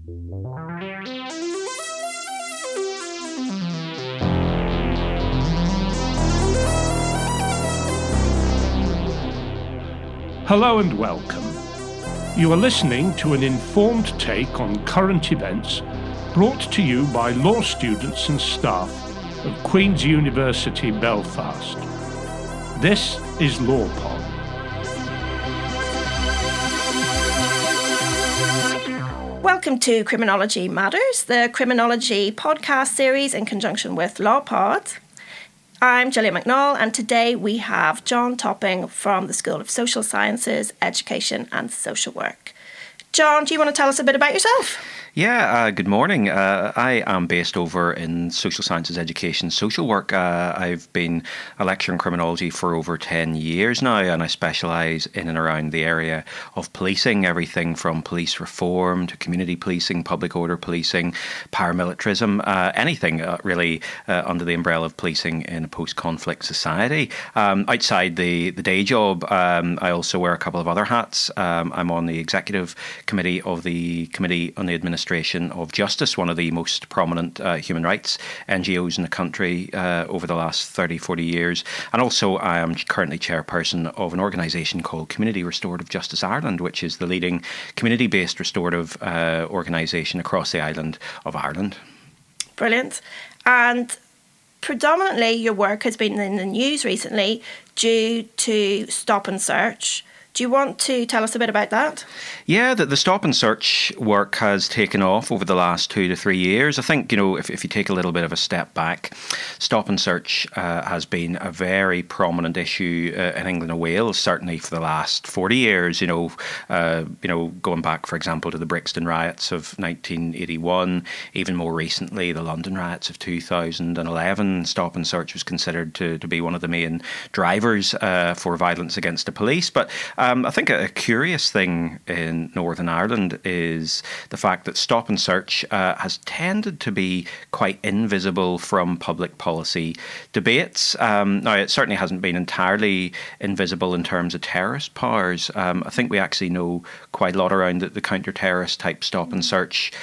Hello and welcome. You are listening to an informed take on current events brought to you by law students and staff of Queen's University Belfast. This is LawPod. Welcome to Criminology Matters, the criminology podcast series in conjunction with LawPod. I'm Gillian McNall, and today we have John Topping from the School of Social Sciences, Education and Social Work. John, do you want to tell us a bit about yourself? Yeah, good morning. I am based over in Social Sciences, Education, Social Work. I've been a lecturer in criminology for over 10 years now, and I specialise in and around the area of policing, everything from police reform to community policing, public order policing, paramilitarism, anything really under the umbrella of policing in a post-conflict society. Outside the day job, I also wear a couple of other hats. I'm on the executive committee of the Committee on the Administration of Justice, one of the most prominent human rights NGOs in the country over the last 30, 40 years. And also I am currently chairperson of an organisation called Community Restorative Justice Ireland, which is the leading community-based restorative organisation across the island of Ireland. Brilliant. And predominantly your work has been in the news recently due to stop and search. Do you want to tell us a bit about that? Yeah, the stop and search work has taken off over the last 2 to 3 years. I think, if you take a little bit of a step back, stop and search has been a very prominent issue in England and Wales, certainly for the last 40 years. Going back, for example, to the Brixton riots of 1981, even more recently, the London riots of 2011. Stop and search was considered to be one of the main drivers for violence against the police. But I think a curious thing in Northern Ireland is the fact that stop and search has tended to be quite invisible from public policy debates. Now, it certainly hasn't been entirely invisible in terms of terrorist powers. I think we actually know quite a lot around the counter-terrorist type stop and search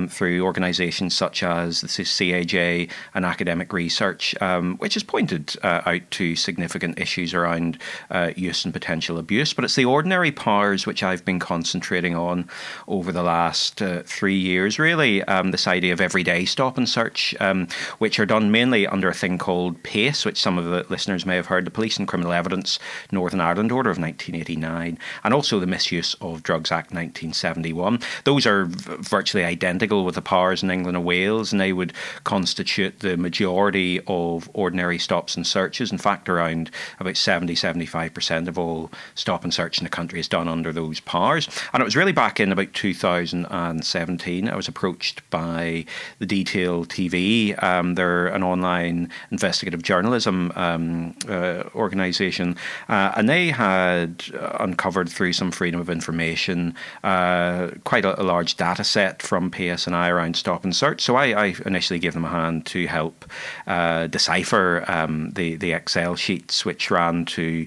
through organisations such as the CAJ and academic research, which has pointed out to significant issues around use and potential abuse. But it's the ordinary powers which I've been concentrating on over the last 3 years, really. This idea of everyday stop and search, which are done mainly under a thing called PACE, which some of the listeners may have heard, the Police and Criminal Evidence Northern Ireland Order of 1989, and also the Misuse of Drugs Act 1971. Those are virtually identical with the powers in England and Wales, and they would constitute the majority of ordinary stops and searches. In fact, around about 70-75% of all stop and search in the country is done under those powers. And it was really back in about 2017 I was approached by the Detail TV. They're an online investigative journalism organisation, and they had uncovered through some freedom of information quite a large data set from PSNI around stop and search. So I initially gave them a hand to help decipher the Excel sheets, which ran to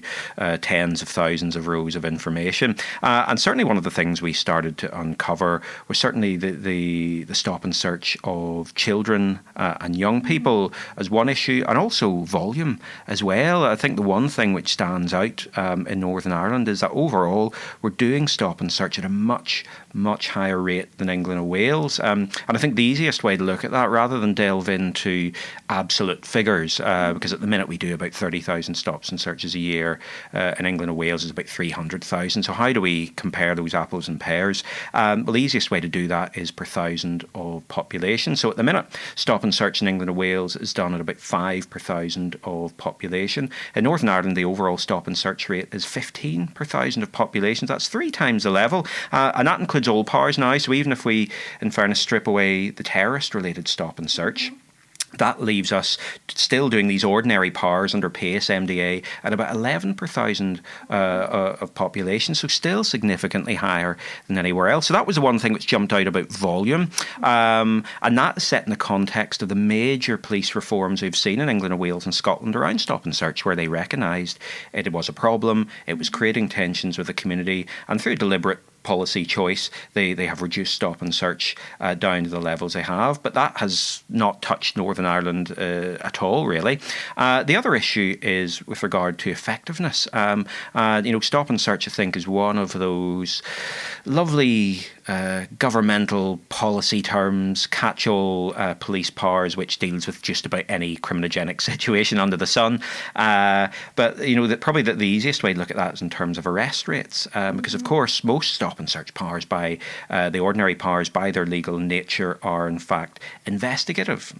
tens of thousands of rows of information. And certainly one of the things we started to uncover was certainly the stop and search of children and young people as one issue, and also volume as well. I think the one thing which stands out in Northern Ireland is that overall we're doing stop and search at a much higher rate than England and Wales. And I think the easiest way to look at that, rather than delve into absolute figures, because at the minute we do about 30,000 stops and searches a year, in England and Wales is about 300,000. So how do we compare those apples and pears? Well, the easiest way to do that is per thousand of population. So at the minute, stop and search in England and Wales is done at about 5 per thousand of population. In Northern Ireland, the overall stop and search rate is 15 per thousand of population. That's 3 times the level, and that includes all powers now. So even if we, in fairness, strip away the terrorist-related stop and search, that leaves us still doing these ordinary powers under PACE MDA at about 11 per thousand of population, so still significantly higher than anywhere else. So that was the one thing which jumped out about volume, and that is set in the context of the major police reforms we've seen in England and Wales and Scotland around stop and search, where they recognised it was a problem, it was creating tensions with the community, and through deliberate policy choice, they have reduced stop and search down to the levels they have. But that has not touched Northern Ireland at all, really. The other issue is with regard to effectiveness. Stop and search, I think, is one of those lovely governmental policy terms, catch-all police powers, which deals with just about any criminogenic situation under the sun. But probably the easiest way to look at that is in terms of arrest rates, because of course most stop and search powers, by the ordinary powers, by their legal nature, are in fact investigative.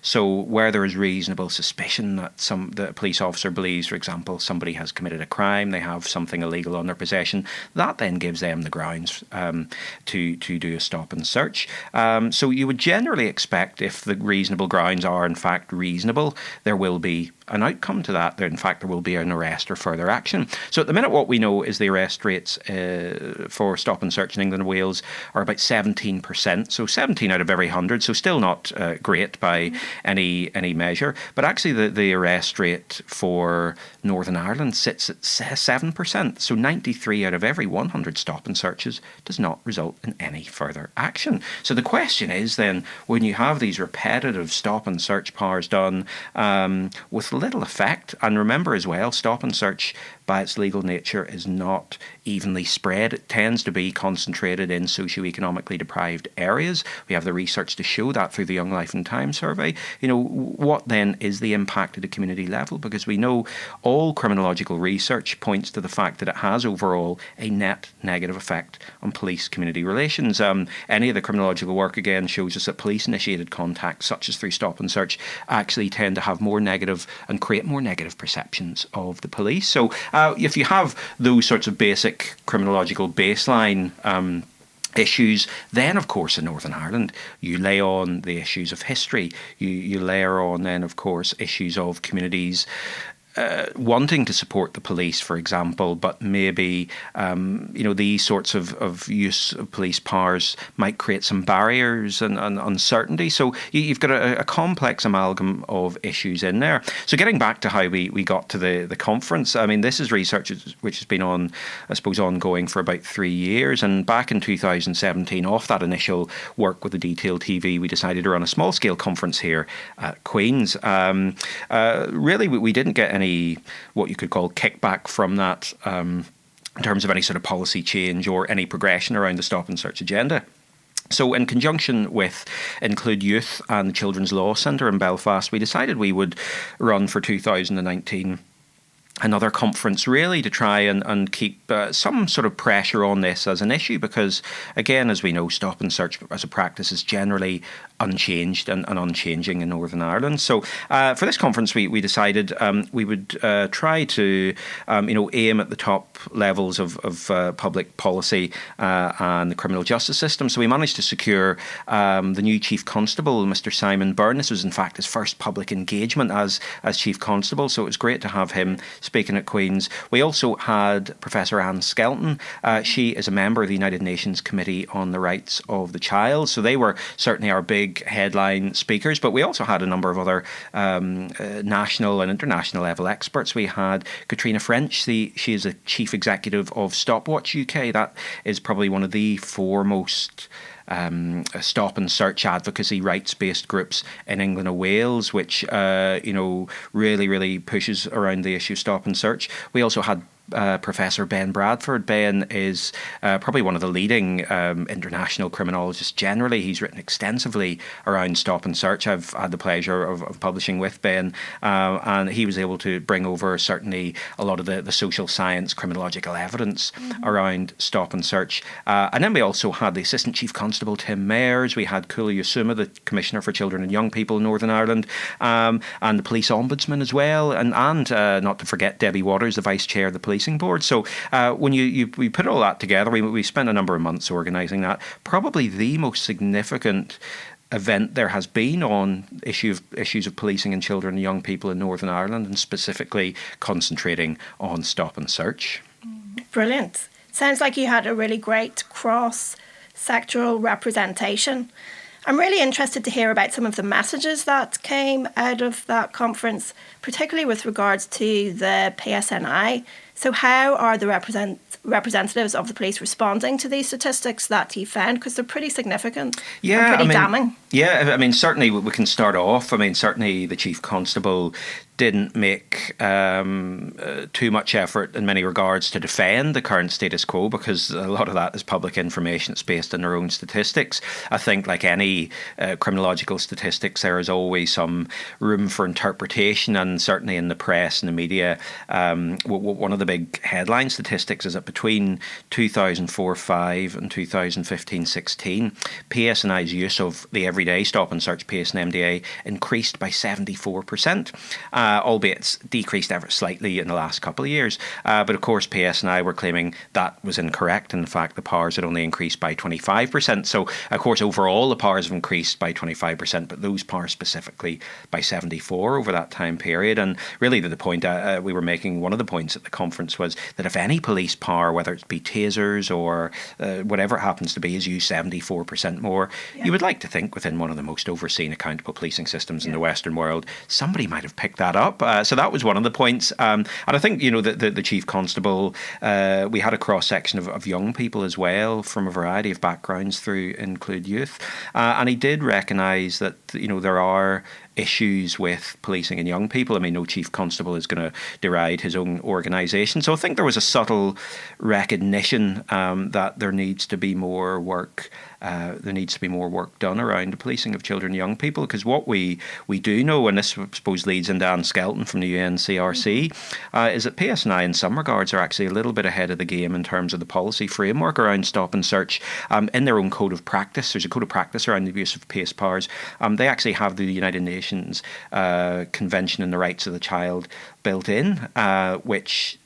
So where there is reasonable suspicion that a police officer believes, for example, somebody has committed a crime, they have something illegal on their possession, that then gives them the grounds to do a stop and search. So you would generally expect, if the reasonable grounds are in fact reasonable, there will be an outcome to that. In fact, there will be an arrest or further action. So at the minute, what we know is the arrest rates for stop and search in England and Wales are about 17%. So 17 out of every 100. So still not great by any measure. But actually, the arrest rate for Northern Ireland sits at 7%. So 93 out of every 100 stop and searches does not result in any further action. So the question is then, when you have these repetitive stop and search powers done with little effect, and remember as well, stop and search by its legal nature is not evenly spread. It tends to be concentrated in socioeconomically deprived areas. We have the research to show that through the Young Life and Time survey. What then is the impact at a community level? Because we know all criminological research points to the fact that it has overall a net negative effect on police-community relations. Any of the criminological work again shows us that police-initiated contacts, such as through stop and search, actually tend to have more negative and create more negative perceptions of the police. So if you have those sorts of basic criminological baseline issues, then of course in Northern Ireland you lay on the issues of history, you layer on then of course issues of communities wanting to support the police, for example, but maybe these sorts of use of police powers might create some barriers and uncertainty. So you've got a complex amalgam of issues in there. So getting back to how we got to the conference, I mean, this is research which has been ongoing for about 3 years. And back in 2017, off that initial work with the Detail TV, we decided to run a small-scale conference here at Queen's. Really, we didn't get any what you could call kickback from that in terms of any sort of policy change or any progression around the stop and search agenda. So in conjunction with Include Youth and the Children's Law Centre in Belfast, we decided we would run for 2019 another conference, really to try and keep some sort of pressure on this as an issue, because again, as we know, stop and search as a practice is generally unchanged and unchanging in Northern Ireland. So for this conference, we decided we would try to aim at the top levels of public policy and the criminal justice system. So we managed to secure the new Chief Constable, Mr. Simon Byrne. This was in fact his first public engagement as Chief Constable, so it was great to have him speaking at Queen's. We also had Professor Anne Skelton. She is a member of the United Nations Committee on the Rights of the Child, so they were certainly our big headline speakers, but we also had a number of other national and international level experts. We had Katrina French. She is a Chief Executive of Stopwatch UK. That is probably one of the foremost stop and search advocacy rights-based groups in England and Wales, which really pushes around the issue of stop and search. We also had Professor Ben Bradford. Ben is probably one of the leading international criminologists generally. He's written extensively around stop and search. I've had the pleasure of publishing with Ben, and he was able to bring over certainly a lot of the social science criminological evidence around stop and search. And then we also had the Assistant Chief Constable Tim Mayers. We had Kula Yasuma, the Commissioner for Children and Young People in Northern Ireland, and the Police Ombudsman as well, and not to forget Debbie Waters, the Vice Chair of the Policing Board. So when we put all that together, we spent a number of months organising that. Probably the most significant event there has been on issues of policing and children and young people in Northern Ireland, and specifically concentrating on stop and search. Brilliant. Sounds like you had a really great cross-sectoral representation. I'm really interested to hear about some of the messages that came out of that conference, particularly with regards to the PSNI So how are the representatives of the police responding to these statistics that you found? Because they're pretty significant and pretty damning. Yeah, I mean, certainly we can start off. I mean, certainly the Chief Constable didn't make too much effort in many regards to defend the current status quo, because a lot of that is public information. It's based on their own statistics. I think, like any criminological statistics, there is always some room for interpretation, and certainly in the press and the media, one of the big headline statistics is that between 2004-5 and 2015-16, PSNI's use of the everyday stop and search PSN MDA increased by 74%. Albeit it's decreased ever slightly in the last couple of years. But of course, PSNI were claiming that was incorrect. In fact, the powers had only increased by 25%. So, of course, overall, the powers have increased by 25%, but those powers specifically by 74% over that time period. And really, the point we were making, one of the points at the conference, was that if any police power, whether it be tasers or whatever it happens to be, is used 74% more, you would like to think within one of the most overseen accountable policing systems in the Western world, somebody might have picked that up. So that was one of the points. And I think, the Chief Constable, we had a cross-section of young people as well from a variety of backgrounds through Include Youth. And he did recognise that, there are issues with policing in young people. I mean, no Chief Constable is going to deride his own organisation. So I think there was a subtle recognition that there needs to be more work. There needs to be more work done around the policing of children and young people, because what we do know, and this I suppose leads into Anne Skelton from the UNCRC, is that PSNI in some regards are actually a little bit ahead of the game in terms of the policy framework around stop and search in their own code of practice. There's a code of practice around the abuse of police powers. They actually have the United Nations Convention on the Rights of the Child built in, which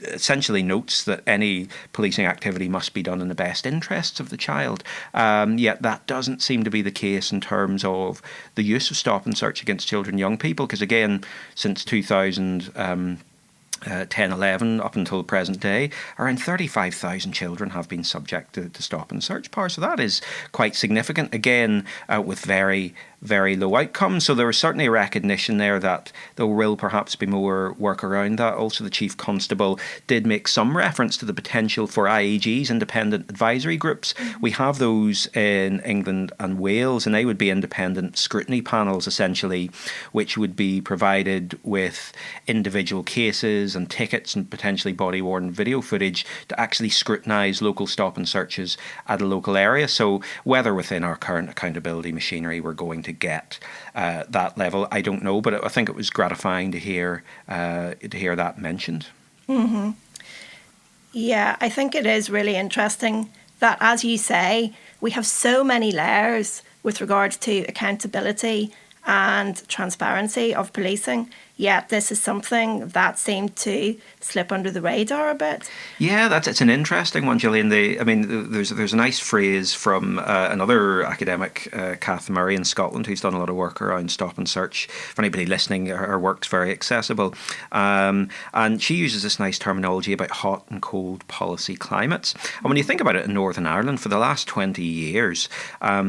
essentially notes that any policing activity must be done in the best interests of the child. Yet that doesn't seem to be the case in terms of the use of stop and search against children and young people, because again, since 2010-11 up until the present day, around 35,000 children have been subject to stop and search power. So that is quite significant, again, with very, very low outcomes. So there is certainly a recognition there that there will perhaps be more work around that. Also, the Chief Constable did make some reference to the potential for IAGs, independent advisory groups. We have those in England and Wales, and they would be independent scrutiny panels, essentially, which would be provided with individual cases and tickets and potentially body-worn video footage to actually scrutinise local stop and searches at a local area. So whether within our current accountability machinery we're going to get that level, I don't know, but I think it was gratifying to hear that mentioned. Mm-hmm. Yeah, I think it is really interesting that, as you say, we have so many layers with regards to accountability and transparency of policing, yet this is something that seemed to slip under the radar a bit. Yeah, it's an interesting one, Gillian. There's a nice phrase from another academic, Kath Murray in Scotland, who's done a lot of work around stop and search. For anybody listening, her work's very accessible. And she uses this nice terminology about hot and cold policy climates. And when you think about it, in Northern Ireland, for the last 20 years,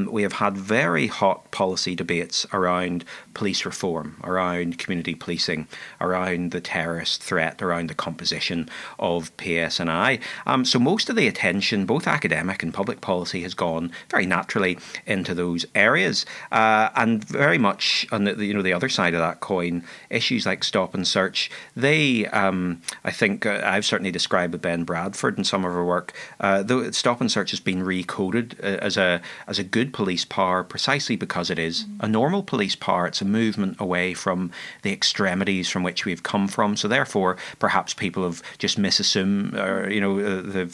we have had very hot policy debates around police reform, around community policing, around the terrorist threat, around the composition of PSNI. So most of the attention, both academic and public policy, has gone very naturally into those areas. And very much on the other side of that coin, issues like stop and search, they, I think, I've certainly described with Ben Bradford in some of her work, though stop and search has been recoded as a good police power precisely because it is a normal police power. It's a movement away from the extremities from which we've come from. So therefore, perhaps people have just misassumed, or they've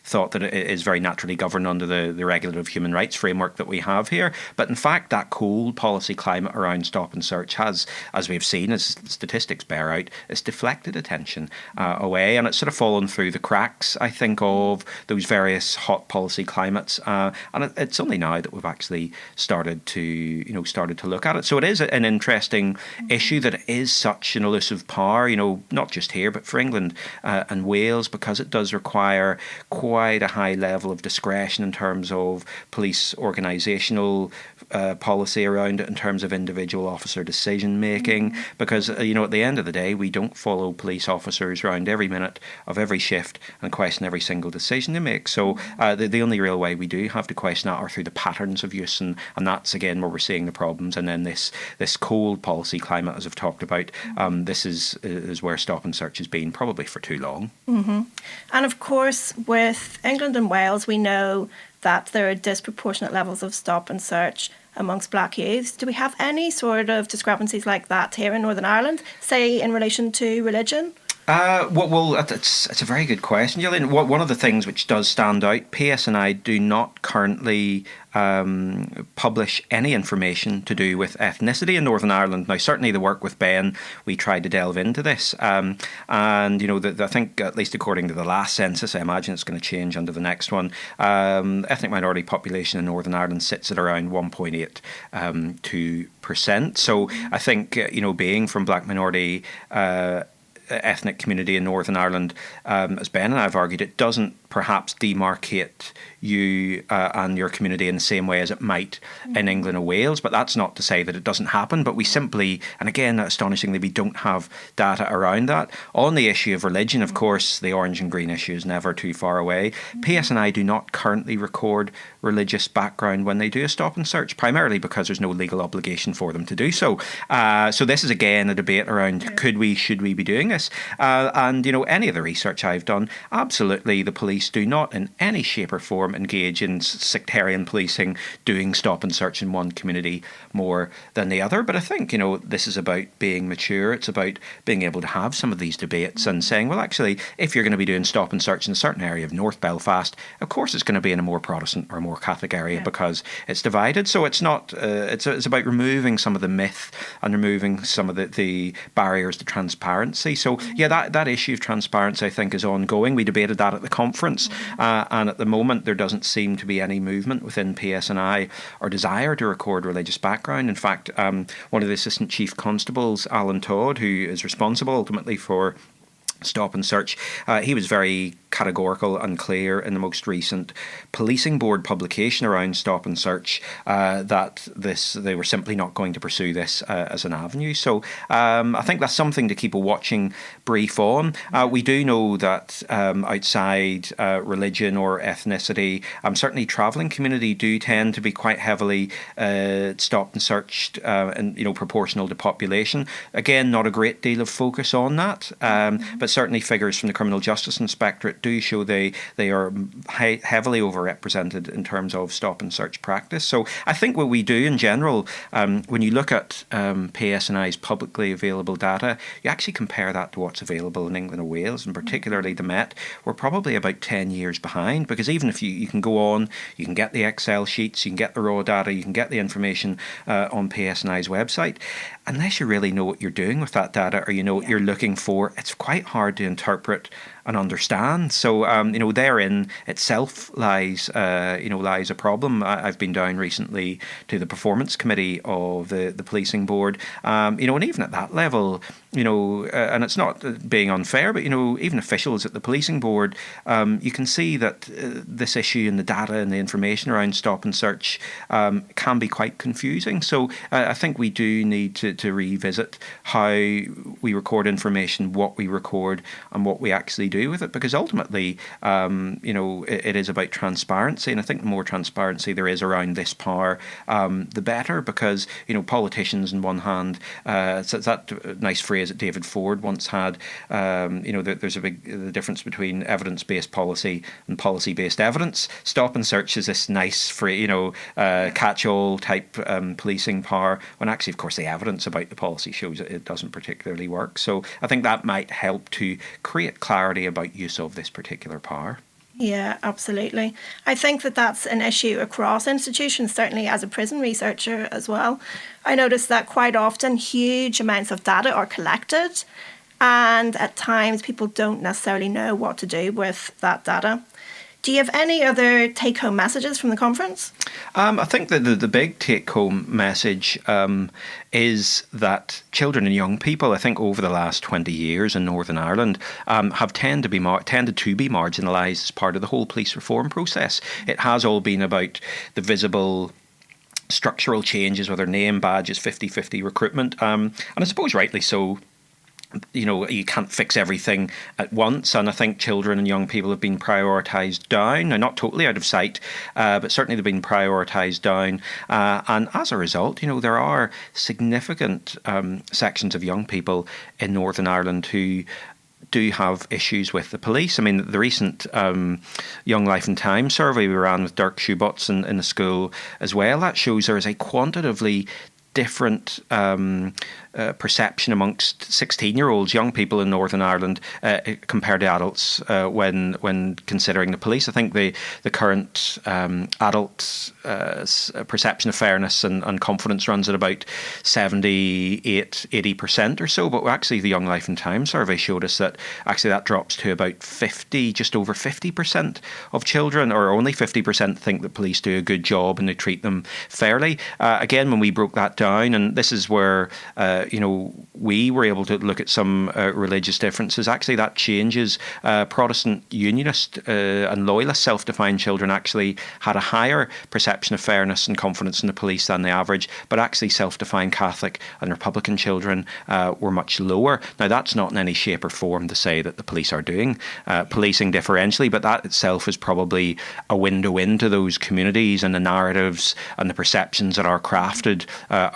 thought that it is very naturally governed under the regulative human rights framework that we have here. But in fact, that cold policy climate around stop and search has, as we've seen, as statistics bear out, it's deflected attention away, and it's sort of fallen through the cracks, I think, of those various hot policy climates. And it's only now that we've actually started to look at it. So it is an interesting issue. issue that it is such an elusive power, not just here, but for England and Wales, because it does require quite a high level of discretion in terms of police organisational policy around it, in terms of individual officer decision making, because at the end of the day, we don't follow police officers around every minute of every shift and question every single decision they make. So the only real way we do have to question that are through the patterns of use, and that's again where we're seeing the problems. And then this cold policy climate, as I've talked about, this is where stop and search has been probably for too long. And of course, with England and Wales, we know that there are disproportionate levels of stop and search amongst black youths. Do we have any sort of discrepancies like that here in Northern Ireland, say in relation to religion? Well, it's a very good question, Gillian. One of the things which does stand out, PSNI do not currently publish any information to do with ethnicity in Northern Ireland. Now, certainly the work with Ben, we tried to delve into this. And, I think, at least according to the last census, I imagine it's going to change under the next one, ethnic minority population in Northern Ireland sits at around 1.82%. So I think, being from black minority ethnic community in Northern Ireland, as Ben and I have argued, it doesn't perhaps demarcate you and your community in the same way as it might in England or Wales. But that's not to say that it doesn't happen. But we simply, and again, astonishingly, we don't have data around that. On the issue of religion, of course, the orange and green issue is never too far away. PSNI do not currently record religious background when they do a stop and search, primarily because there's no legal obligation for them to do so. So this is, again, a debate around should we be doing this? And any of the research I've done, absolutely, the police do not in any shape or form engage in sectarian policing, doing stop and search in one community more than the other. But I think, this is about being mature. It's about being able to have some of these debates and saying, well, actually, if you're going to be doing stop and search in a certain area of North Belfast, of course it's going to be in a more Protestant or more Catholic area because it's divided. So it's not, it's about removing some of the myth and removing some of the barriers to transparency. So yeah, that issue of transparency, I think, is ongoing. We debated that at the conference, and at the moment there doesn't seem to be any movement within PSNI or desire to record religious background. In fact, one of the Assistant Chief Constables, Alan Todd, who is responsible ultimately for stop and search, he was very categorical and clear in the most recent policing board publication around stop and search that they were simply not going to pursue this as an avenue. So I think that's something to keep a watching brief on. We do know that outside religion or ethnicity, certainly travelling community do tend to be quite heavily stopped and searched and proportional to population. Again, not a great deal of focus on that, but certainly figures from the Criminal Justice Inspectorate do show they are heavily overrepresented in terms of stop and search practice. So I think what we do in general, when you look at PSNI's publicly available data, you actually compare that to what's available in England or Wales, and particularly the Met, we're probably about 10 years behind, because even if you can go on, you can get the Excel sheets, you can get the raw data, you can get the information on PSNI's website, unless you really know what you're doing with that data or you know what you're looking for, it's quite hard to interpret and understand. So, therein itself lies a problem. I've been down recently to the performance committee of the policing board, and even at that level, and it's not being unfair, but, even officials at the policing board, you can see that this issue and the data and the information around stop and search can be quite confusing. So I think we do need to revisit how we record information, what we record, and what we actually do with it, because ultimately, it is about transparency, and I think the more transparency there is around this power, the better, because, politicians on one hand, it's that nice phrase that David Ford once had, there's a big difference between evidence-based policy and policy-based evidence. Stop and search is this nice free, catch-all type policing power, when actually, of course, the evidence about the policy shows it doesn't particularly work. So I think that might help to create clarity about use of this particular power. Yeah, absolutely. I think that's an issue across institutions, certainly as a prison researcher as well. I notice that quite often huge amounts of data are collected, and at times people don't necessarily know what to do with that data. Do you have any other take-home messages from the conference? I think that the big take-home message is that children and young people, I think over the last 20 years in Northern Ireland, have tended to be marginalised as part of the whole police reform process. It has all been about the visible structural changes, whether name, badges, 50-50 recruitment, and I suppose rightly so. You can't fix everything at once, and I think children and young people have been prioritised down. Now, not totally out of sight, but certainly they've been prioritised down. And as a result, there are significant sections of young people in Northern Ireland who do have issues with the police. I mean, the recent Young Life and Time survey we ran with Dirk Schubotz in the school as well, that shows there is a quantitatively different perception amongst 16-year-olds, young people in Northern Ireland, compared to adults when considering the police. I think the current adult perception of fairness and confidence runs at about 78-80% or so, but actually the Young Life and Time survey showed us that actually that drops to about 50, just over 50% of children, or only 50% think that police do a good job and they treat them fairly. Again, when we broke that down, and this is where we were able to look at some religious differences. Actually, that changes. Protestant Unionist and Loyalist self-defined children actually had a higher perception of fairness and confidence in the police than the average, but actually self-defined Catholic and Republican children were much lower. Now, that's not in any shape or form to say that the police are doing policing differentially, but that itself is probably a window into those communities and the narratives and the perceptions that are crafted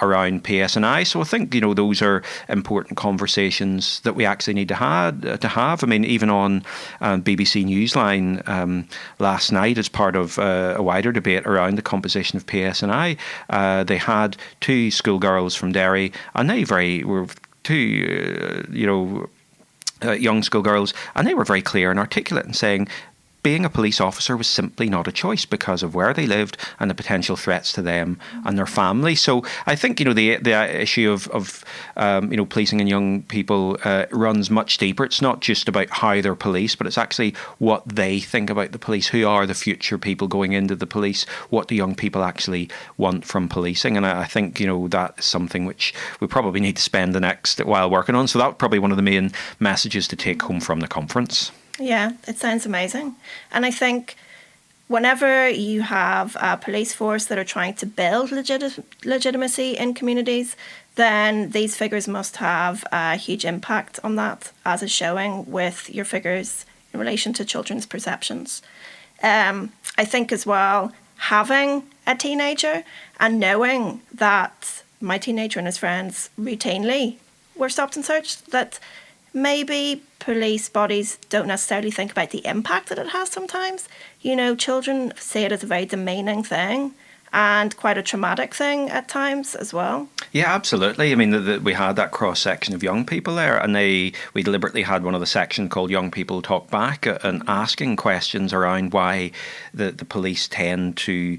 around PSNI. So I think, those are important conversations that we actually need to have. I mean, even on BBC Newsline last night, as part of a wider debate around the composition of PSNI, they had two schoolgirls from Derry, and they were two, young schoolgirls, and they were very clear and articulate in saying being a police officer was simply not a choice because of where they lived and the potential threats to them and their family. So I think the issue of policing in young people runs much deeper. It's not just about how they're policed, but it's actually what they think about the police. Who are the future people going into the police? What do young people actually want from policing? And I think that is something which we probably need to spend the next while working on. So that's probably one of the main messages to take home from the conference. Yeah, it sounds amazing. And I think whenever you have a police force that are trying to build legitimacy in communities, then these figures must have a huge impact on that, as is showing with your figures in relation to children's perceptions. I think as well, having a teenager and knowing that my teenager and his friends routinely were stopped and searched, that maybe police bodies don't necessarily think about the impact that it has sometimes. Children see it as a very demeaning thing and quite a traumatic thing at times as well. Yeah, absolutely. I mean, we had that cross-section of young people there, and we deliberately had one of the sections called Young People Talk Back, and asking questions around why the police tend to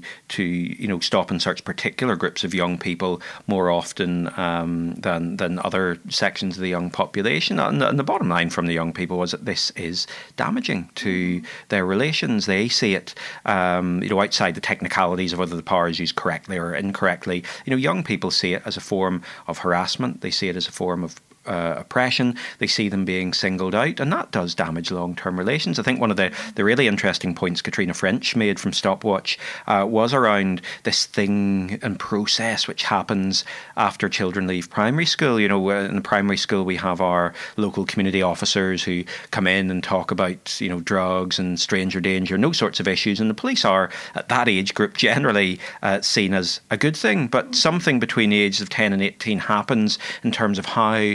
stop and search particular groups of young people more often than other sections of the young population. And the bottom line from the young people was that this is damaging to their relations. They see it, outside the technicalities of whether the power is used correctly or incorrectly. Young people see it as a form of harassment. They see it as a form of oppression. They see them being singled out, and that does damage long-term relations. I think one of the really interesting points Katrina French made from Stopwatch was around this thing and process which happens after children leave primary school. In the primary school we have our local community officers who come in and talk about drugs and stranger danger and those sorts of issues, and the police are at that age group generally seen as a good thing, but something between the ages of 10 and 18 happens in terms of how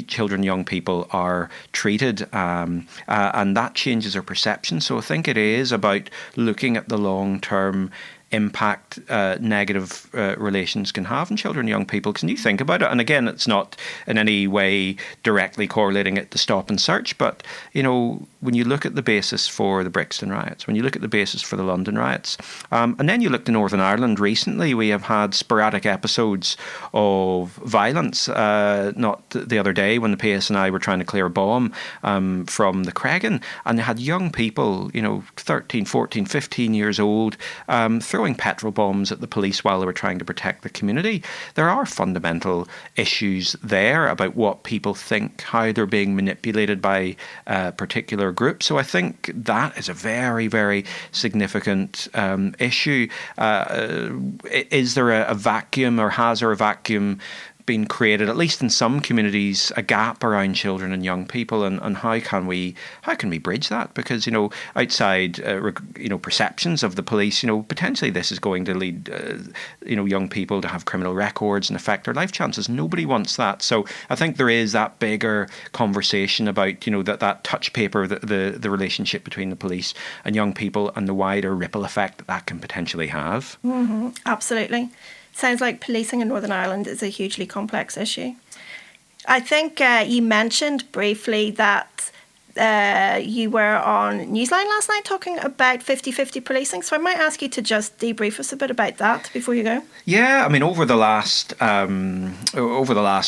children, young people are treated, and that changes their perception. So I think it is about looking at the long-term impact negative relations can have on children and young people. Can you think about it? And again, it's not in any way directly correlating it to stop and search, but, when you look at the basis for the Brixton riots, when you look at the basis for the London riots, and then you look to Northern Ireland recently, we have had sporadic episodes of violence. Not the other day when the PSNI were trying to clear a bomb from the Cregan, and they had young people, 13, 14, 15 years old, throwing petrol bombs at the police while they were trying to protect the community. There are fundamental issues there about what people think, how they're being manipulated by particular groups. So I think that is a very, very significant issue. Is there a vacuum, or has there a vacuum been created, at least in some communities, a gap around children and young people, and how can we bridge that? Because outside perceptions of the police, potentially this is going to lead young people to have criminal records and affect their life chances. Nobody wants that. So I think there is that bigger conversation about that touch paper, the relationship between the police and young people, and the wider ripple effect that can potentially have. Mm-hmm. Absolutely. Sounds like policing in Northern Ireland is a hugely complex issue. I think you mentioned briefly that you were on Newsline last night talking about 50-50 policing. So I might ask you to just debrief us a bit about that before you go. Yeah, I mean, over the last, I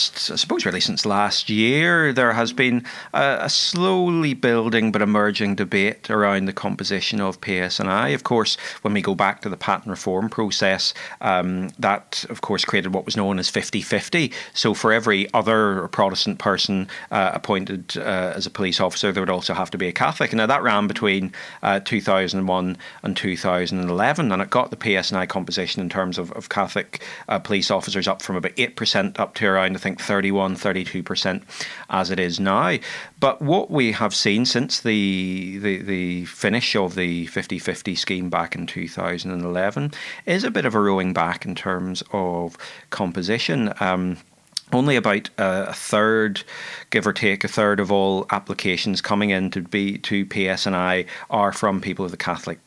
suppose really since last year, there has been a slowly building but emerging debate around the composition of PSNI. Of course, when we go back to the Patten reform process, that, of course, created what was known as 50-50. So for every other Protestant person appointed as a police officer, there would also have to be a Catholic. And now that ran between 2001 and 2011, and it got the PSNI composition in terms of Catholic police officers up from about 8% up to around, I think, 32% as it is now. But what we have seen since the finish of the 50-50 scheme back in 2011 is a bit of a rowing back in terms of composition. Only about a third, give or take, a third of all applications coming in to PSNI are from people of a Catholic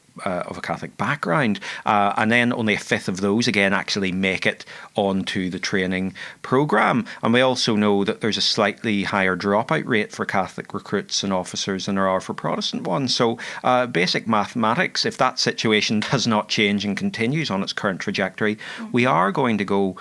background, and then only a fifth of those again actually make it onto the training programme. And we also know that there's a slightly higher dropout rate for Catholic recruits and officers than there are for Protestant ones. So basic mathematics, if that situation does not change and continues on its current trajectory, we are going to go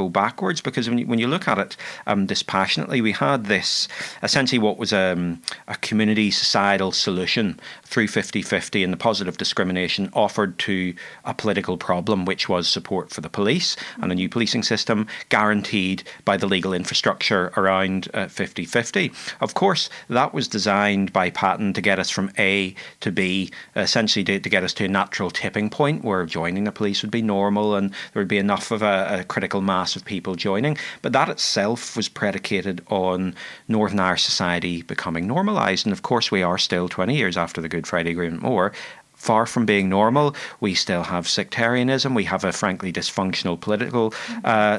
backwards, because when you look at it dispassionately, we had this essentially what was a community societal solution through 50-50 and the positive discrimination offered to a political problem, which was support for the police and a new policing system guaranteed by the legal infrastructure around 50-50. Of course, that was designed by Patten to get us from A to B, essentially to get us to a natural tipping point where joining the police would be normal and there would be enough of a critical mass of people joining. But that itself was predicated on Northern Irish society becoming normalised. And of course, we are still 20 years after the Good Friday Agreement more far from being normal. We still have sectarianism. We have a frankly dysfunctional political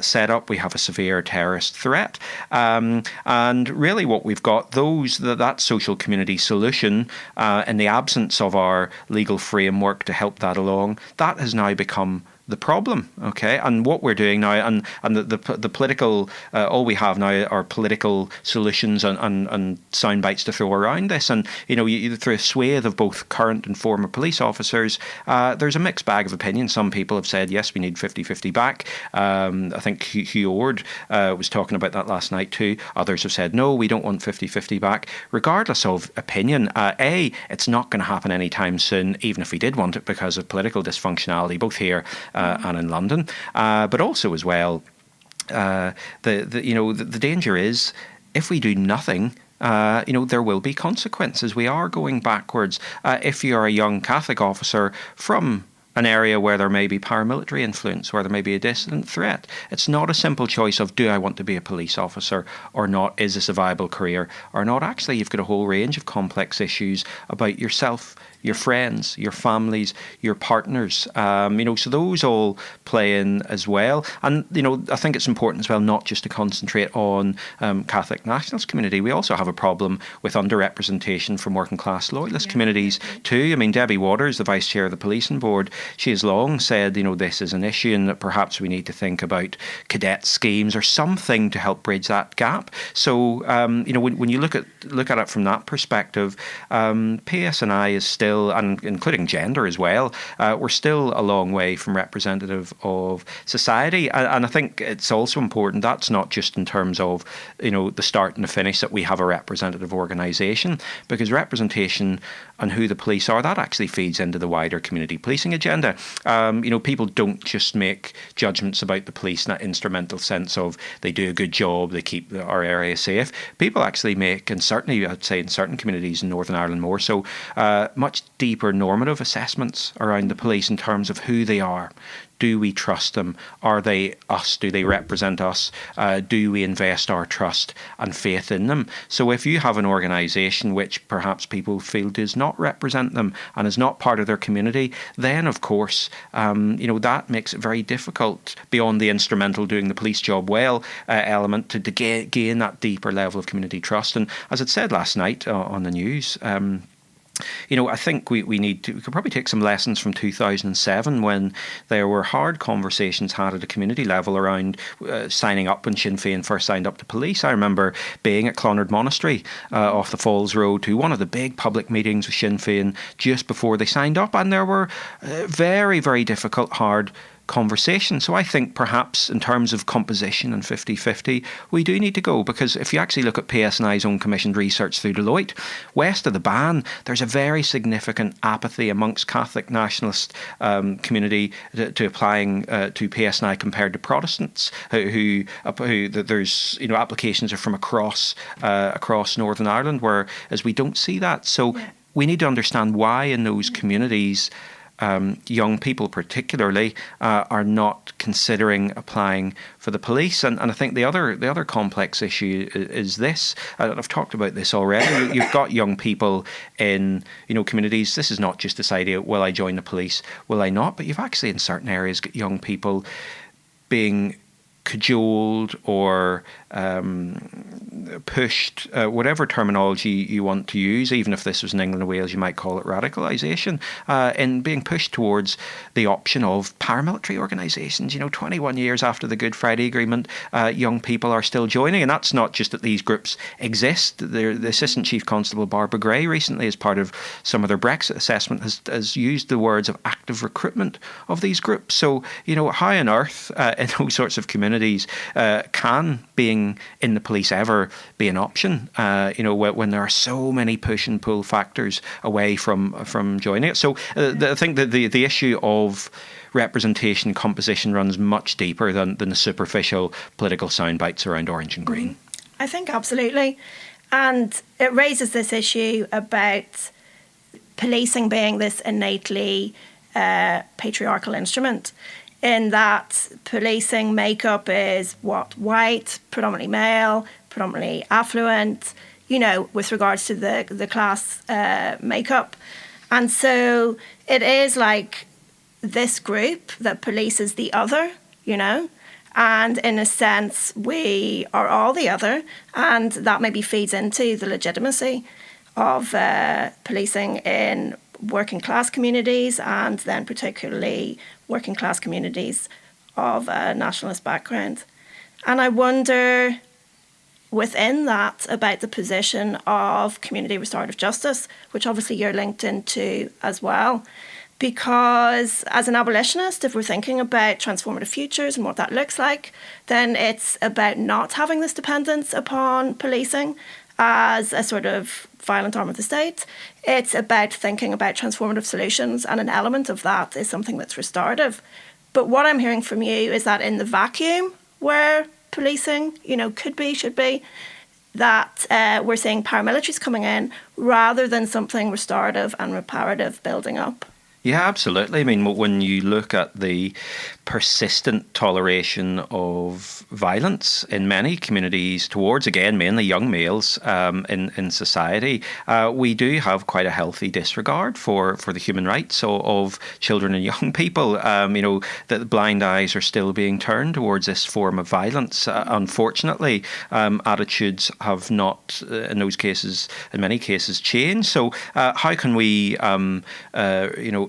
setup. We have a severe terrorist threat. And really what we've got, that social community solution in the absence of our legal framework to help that along, that has now become the problem, okay? And what we're doing now, and the political, all we have now are political solutions and sound bites to throw around this. And, through a swathe of both current and former police officers, there's a mixed bag of opinion. Some people have said, yes, we need 50-50 back. I think Hugh Ord was talking about that last night too. Others have said, no, we don't want 50-50 back. Regardless of opinion, it's not going to happen anytime soon, even if we did want it, because of political dysfunctionality, both here and in London, but also as well, the danger is if we do nothing, there will be consequences. We are going backwards. If you are a young Catholic officer from an area where there may be paramilitary influence, where there may be a dissident threat, it's not a simple choice of, do I want to be a police officer or not? Is this a viable career or not? Actually, you've got a whole range of complex issues about yourself, your friends, your families, your partners. So those all play in as well. And, I think it's important as well not just to concentrate on Catholic nationalist community. We also have a problem with underrepresentation from working class loyalist communities too. I mean, Debbie Waters, the Vice Chair of the Policing Board, she has long said, this is an issue and that perhaps we need to think about cadet schemes or something to help bridge that gap. So, when you look at it from that perspective, PSNI is still, and including gender as well, we're still a long way from representative of society. And I think it's also important that's not just in terms of, the start and the finish that we have a representative organisation, because representation and who the police are, that actually feeds into the wider community policing agenda. People don't just make judgments about the police in that instrumental sense of they do a good job, they keep our area safe. People actually make, and certainly I'd say in certain communities in Northern Ireland more so, much deeper normative assessments around the police in terms of who they are. Do we trust them? Are they us? Do they represent us? Do we invest our trust and faith in them? So if you have an organisation which perhaps people feel does not represent them and is not part of their community, then of course, that makes it very difficult beyond the instrumental doing the police job well element to gain that deeper level of community trust. And as it said last night on the news, I think we could probably take some lessons from 2007 when there were hard conversations had at a community level around signing up when Sinn Féin first signed up to police. I remember being at Clonard Monastery off the Falls Road to one of the big public meetings with Sinn Féin just before they signed up, and there were very, very difficult, hard conversation. So I think perhaps in terms of composition and 50-50, we do need to go, because if you actually look at PSNI's own commissioned research through Deloitte, west of the ban, there's a very significant apathy amongst Catholic nationalist community to applying to PSNI compared to Protestants who there's applications are from across Northern Ireland, whereas we don't see that. So we need to understand why in those communities young people particularly are not considering applying for the police. And I think the other complex issue is this. I've talked about this already. You've got young people in communities. This is not just this idea, will I join the police, will I not? But you've actually in certain areas got young people being cajoled or pushed, whatever terminology you want to use, even if this was in England and Wales, you might call it radicalisation, in being pushed towards the option of paramilitary organisations. 21 years after the Good Friday Agreement, young people are still joining, and that's not just that these groups exist. The Assistant Chief Constable Barbara Gray recently, as part of some of their Brexit assessment, has used the words of active recruitment of these groups. So, how on earth in those sorts of communities can being in the police ever be an option, when there are so many push and pull factors away from joining it. So I think that the issue of representation composition runs much deeper than the superficial political sound bites around orange and green. I think absolutely. And it raises this issue about policing being this innately patriarchal instrument, in that policing makeup is white, predominantly male, predominantly affluent, with regards to the class makeup. And so it is like this group that polices the other, and in a sense we are all the other, and that maybe feeds into the legitimacy of policing in working class communities, and then particularly working class communities of a nationalist background. And I wonder within that about the position of community restorative justice, which obviously you're linked into as well. Because as an abolitionist, if we're thinking about transformative futures and what that looks like, then it's about not having this dependence upon policing as a sort of violent arm of the state. It's about thinking about transformative solutions, and an element of that is something that's restorative. But what I'm hearing from you is that in the vacuum where policing, could be, should be, that we're seeing paramilitaries coming in rather than something restorative and reparative building up. Yeah, absolutely. I mean, when you look at the persistent toleration of violence in many communities towards, again, mainly young males in society, we do have quite a healthy disregard for the human rights of children and young people. That blind eyes are still being turned towards this form of violence. Unfortunately, attitudes have not, in those cases, in many cases, changed. So how can we,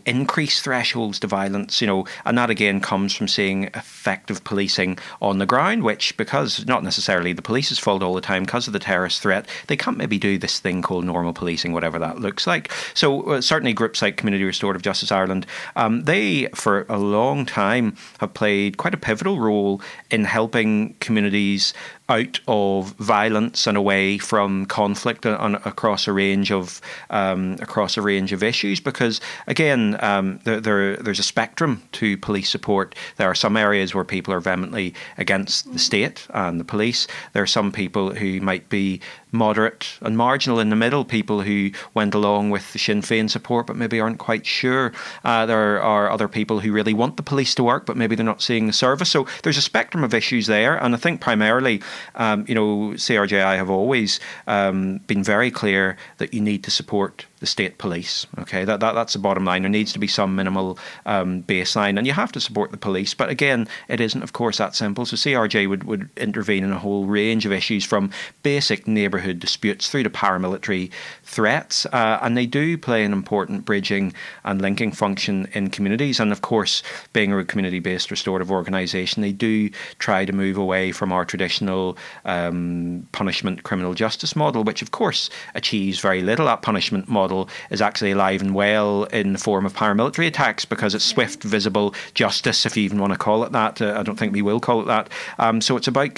increase thresholds to violence, and that again comes from seeing effective policing on the ground, which, because not necessarily the police's fault all the time, because of the terrorist threat, they can't maybe do this thing called normal policing, whatever that looks like. So certainly groups like Community Restorative Justice Ireland, they for a long time have played quite a pivotal role in helping communities out of violence and away from conflict across a range of issues. Because again, there's a spectrum to police support. There are some areas where people are vehemently against the state and the police. There are some people who might be moderate and marginal in the middle, people who went along with the Sinn Féin support but maybe aren't quite sure. There are other people who really want the police to work but maybe they're not seeing the service. So there's a spectrum of issues there, and I think primarily CRJI have always been very clear that you need to support the state police. Okay, that's the bottom line. There needs to be some minimal baseline, and you have to support the police. But again, it isn't, of course, that simple. So CRJ would intervene in a whole range of issues, from basic neighbourhood disputes through to paramilitary threats, and they do play an important bridging and linking function in communities. And of course, being a community-based restorative organisation, they do try to move away from our traditional punishment criminal justice model, which of course achieves very little. That punishment model is actually alive and well in the form of paramilitary attacks, because it's swift, visible justice, if you even want to call it that. I don't think we will call it that. So it's about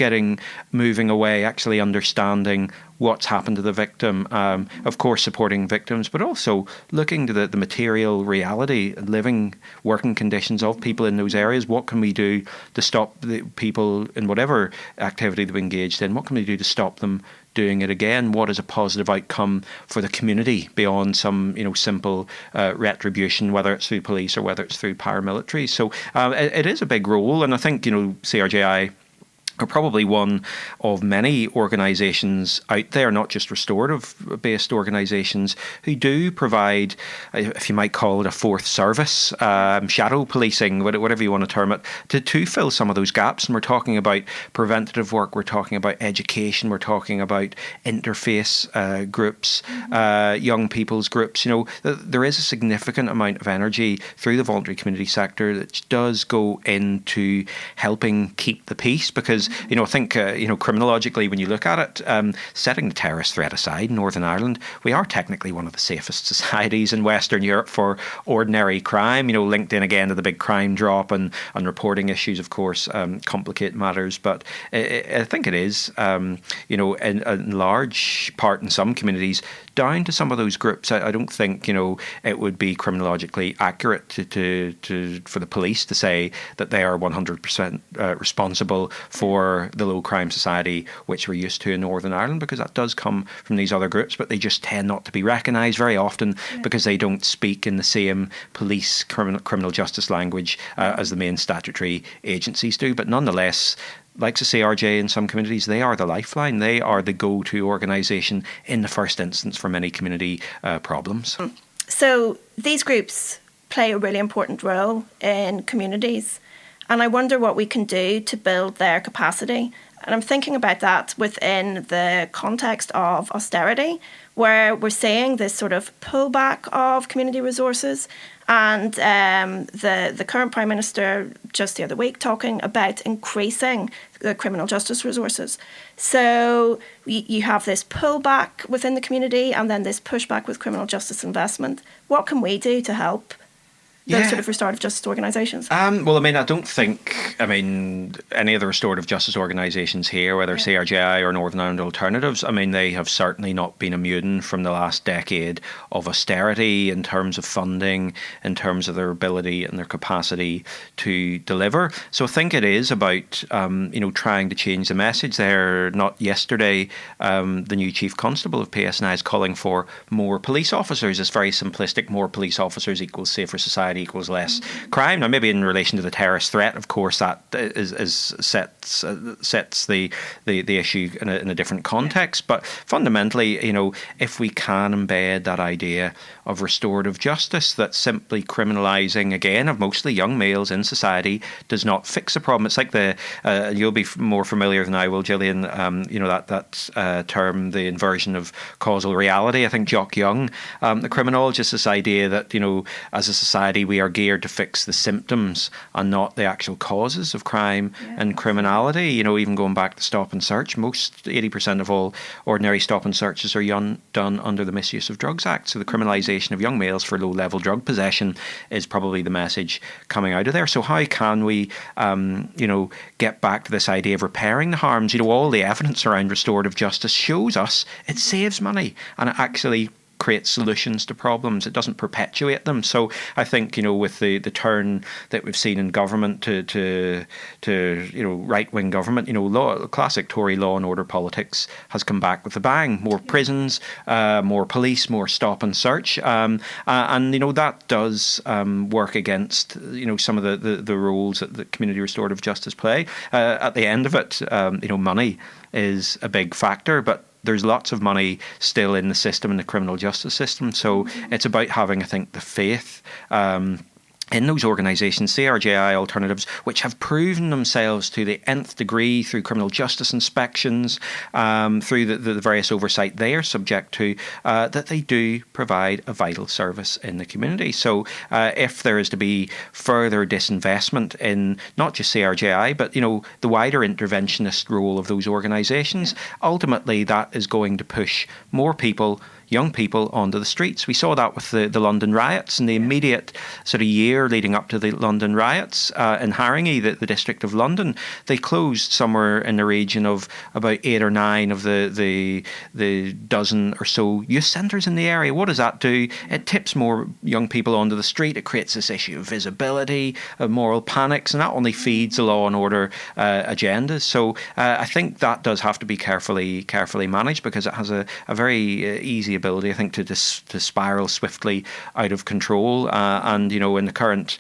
moving away, actually understanding what's happened to the victim, of course supporting victims, but also looking to the material reality, living, working conditions of people in those areas. What can we do to stop the people in whatever activity they've engaged in? What can we do to stop them doing it again? What is a positive outcome for the community beyond some simple retribution, whether it's through police or whether it's through paramilitary? So it is a big role, and I think CRJI are probably one of many organisations out there, not just restorative-based organisations, who do provide, if you might call it, a fourth service, shadow policing, whatever you want to term it, to fill some of those gaps. And we're talking about preventative work, we're talking about education, we're talking about interface groups, young people's groups. There is a significant amount of energy through the voluntary community sector that does go into helping keep the peace, because I think criminologically, when you look at it, setting the terrorist threat aside, Northern Ireland, we are technically one of the safest societies in Western Europe for ordinary crime. Linked in again to the big crime drop, and reporting issues, of course, complicate matters. But I think it is, in large part in some communities, down to some of those groups. I don't think it would be criminologically accurate for the police to say that they are 100% responsible for the low crime society which we're used to in Northern Ireland, because that does come from these other groups, but they just tend not to be recognised very often because they don't speak in the same police criminal justice language as the main statutory agencies do. But nonetheless, like the CRJ in some communities, they are the lifeline. They are the go-to organisation in the first instance for many community problems. So these groups play a really important role in communities, and I wonder what we can do to build their capacity. And I'm thinking about that within the context of austerity, where we're seeing this sort of pullback of community resources. And the current Prime Minister just the other week talking about increasing the criminal justice resources. So you have this pullback within the community and then this pushback with criminal justice investment. What can we do to help those sort of restorative justice organisations? I don't think, any of the restorative justice organisations here, whether CRJI or Northern Ireland Alternatives, they have certainly not been immune from the last decade of austerity in terms of funding, in terms of their ability and their capacity to deliver. So I think it is about, trying to change the message there. Not yesterday, the new Chief Constable of PSNI is calling for more police officers. It's very simplistic. More police officers equals safer society, equals less crime. Now, maybe in relation to the terrorist threat, of course, that sets the issue in a different context. But fundamentally, if we can embed that idea of restorative justice, that simply criminalising, again, of mostly young males in society does not fix the problem. It's like you'll be more familiar than I will, Gillian, that term, the inversion of causal reality. I think Jock Young, the criminologist, this idea that, as a society, society, we are geared to fix the symptoms and not the actual causes of crime and criminality. You know, even going back to stop and search, most 80% of all ordinary stop and searches are done under the Misuse of Drugs Act. So the criminalisation of young males for low-level drug possession is probably the message coming out of there. So how can we, get back to this idea of repairing the harms? You know, all the evidence around restorative justice shows us it saves money and it actually creates solutions to problems. It doesn't perpetuate them. So I think, you know, with the turn that we've seen in government to right-wing government, you know, classic Tory law and order politics has come back with a bang. More prisons, more police, more stop and search. And, you know, that does work against, you know, some of the roles that the community restorative justice play. At the end of it, money is a big factor, but there's lots of money still in the system, in the criminal justice system. So it's about having, I think, the faith in those organisations, CRJI alternatives, which have proven themselves to the nth degree through criminal justice inspections, through the various oversight they are subject to, that they do provide a vital service in the community. So if there is to be further disinvestment in not just CRJI, but, you know, the wider interventionist role of those organisations, ultimately that is going to push more people, young people, onto the streets. We saw that with the London riots, and the immediate sort of year leading up to the London riots in Haringey, the District of London. They closed somewhere in the region of about 8 or 9 of the dozen or so youth centres in the area. What does that do? It tips more young people onto the street. It creates this issue of visibility, of moral panics, and that only feeds the law and order agendas. So I think that does have to be carefully managed, because it has a very easy ability, I think, to spiral swiftly out of control. And, you know, in the current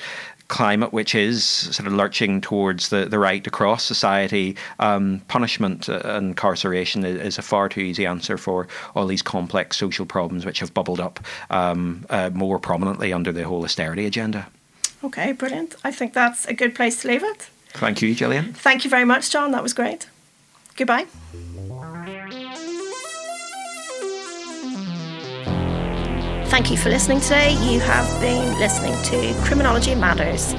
climate, which is sort of lurching towards the right across society, punishment and incarceration is a far too easy answer for all these complex social problems which have bubbled up more prominently under the whole austerity agenda. Okay, brilliant. I think that's a good place to leave it. Thank you, Gillian. Thank you very much, John. That was great. Goodbye. Thank you for listening today. You have been listening to Criminology Matters.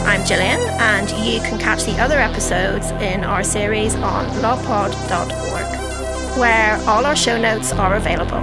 I'm Gillian, and you can catch the other episodes in our series on lawpod.org, where all our show notes are available.